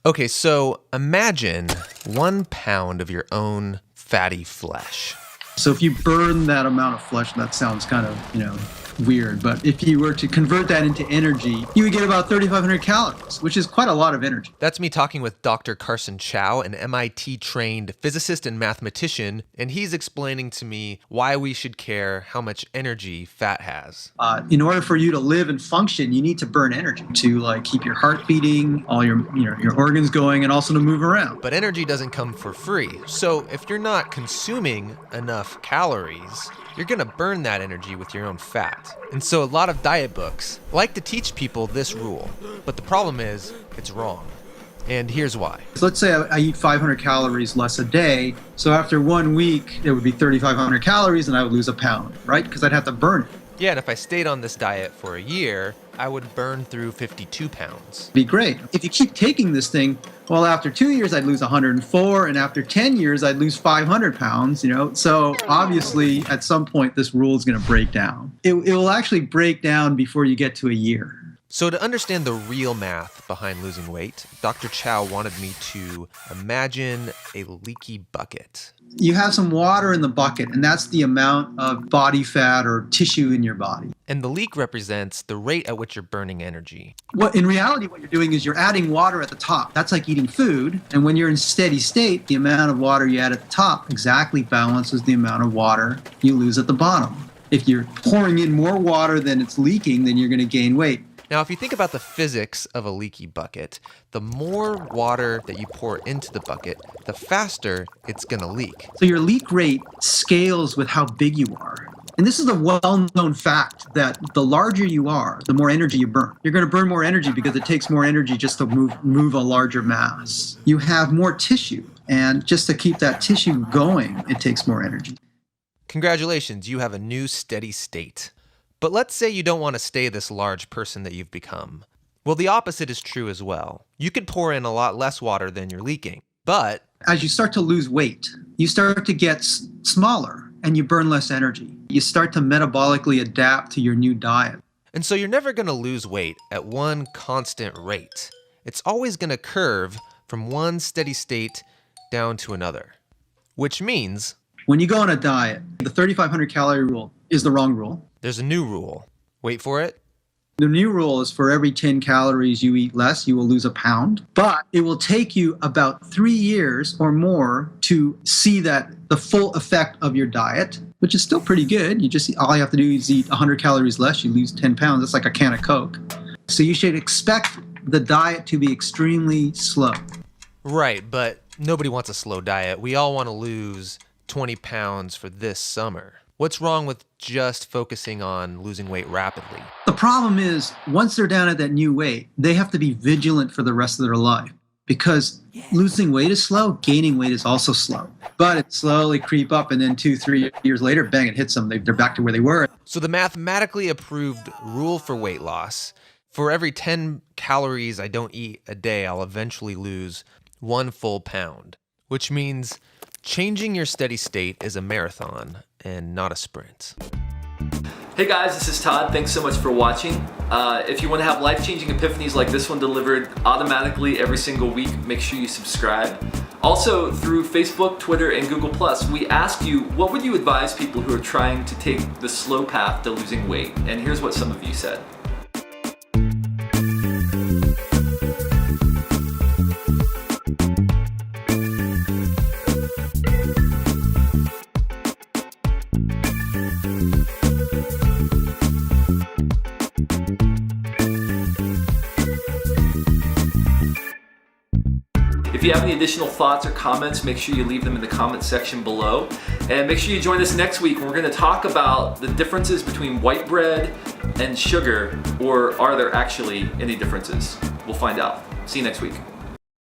Okay, so imagine 1 pound of your own fatty flesh. So if you burn that amount of flesh, that sounds kind of, weird. But if you were to convert that into energy, you would get about 3,500 calories, which is quite a lot of energy. That's me talking with Dr. Carson Chow, an MIT-trained physicist and mathematician, and he's explaining to me why we should care how much energy fat has. In order for you to live and function, you need to burn energy to keep your heart beating, all your organs going, and also to move around. But energy doesn't come for free. So if you're not consuming enough calories, you're going to burn that energy with your own fat. And so a lot of diet books like to teach people this rule, but the problem is it's wrong. And here's why. So let's say I eat 500 calories less a day. So after 1 week, it would be 3,500 calories and I would lose a pound, right? Because I'd have to burn it. Yeah, and if I stayed on this diet for a year, I would burn through 52 pounds. Be great. If you keep taking this thing, well, after 2 years, I'd lose 104, and after 10 years, I'd lose 500 pounds, So obviously, at some point, this rule is going to break down. It will actually break down before you get to a year. So to understand the real math behind losing weight, Dr. Chow wanted me to imagine a leaky bucket. You have some water in the bucket, and that's the amount of body fat or tissue in your body. And the leak represents the rate at which you're burning energy. In reality, what you're doing is you're adding water at the top. That's like eating food. And when you're in steady state, the amount of water you add at the top exactly balances the amount of water you lose at the bottom. If you're pouring in more water than it's leaking, then you're going to gain weight. Now, if you think about the physics of a leaky bucket, the more water that you pour into the bucket, the faster it's going to leak. So your leak rate scales with how big you are. And this is a well-known fact that the larger you are, the more energy you burn. You're going to burn more energy because it takes more energy just to move a larger mass. You have more tissue, and just to keep that tissue going, it takes more energy. Congratulations, you have a new steady state. But let's say you don't want to stay this large person that you've become. Well, the opposite is true as well. You could pour in a lot less water than you're leaking, but as you start to lose weight, you start to get smaller and you burn less energy. You start to metabolically adapt to your new diet. And so you're never going to lose weight at one constant rate. It's always going to curve from one steady state down to another, which means when you go on a diet, the 3,500 calorie rule is the wrong rule. There's a new rule. Wait for it. The new rule is for every 10 calories you eat less, you will lose a pound. But it will take you about 3 years or more to see the full effect of your diet, which is still pretty good. All you have to do is eat 100 calories less, you lose 10 pounds. That's like a can of Coke. So you should expect the diet to be extremely slow. Right, but nobody wants a slow diet. We all want to lose 20 pounds for this summer. What's wrong with just focusing on losing weight rapidly? The problem is, once they're down at that new weight, they have to be vigilant for the rest of their life. Because losing weight is slow, gaining weight is also slow. But it slowly creep up, and then 2-3 years later, bang, it hits them. They're back to where they were. So the mathematically approved rule for weight loss, for every 10 calories I don't eat a day, I'll eventually lose 1 full pound. Which means changing your steady state is a marathon and not a sprint. Hey guys, this is Todd. Thanks so much for watching. If you want to have life-changing epiphanies like this one delivered automatically every single week, make sure you subscribe. Also, through Facebook, Twitter, and Google+, we asked you, what would you advise people who are trying to take the slow path to losing weight? And here's what some of you said. If you have any additional thoughts or comments, make sure you leave them in the comment section below. And make sure you join us next week when we're going to talk about the differences between white bread and sugar, or are there actually any differences? We'll find out. See you next week.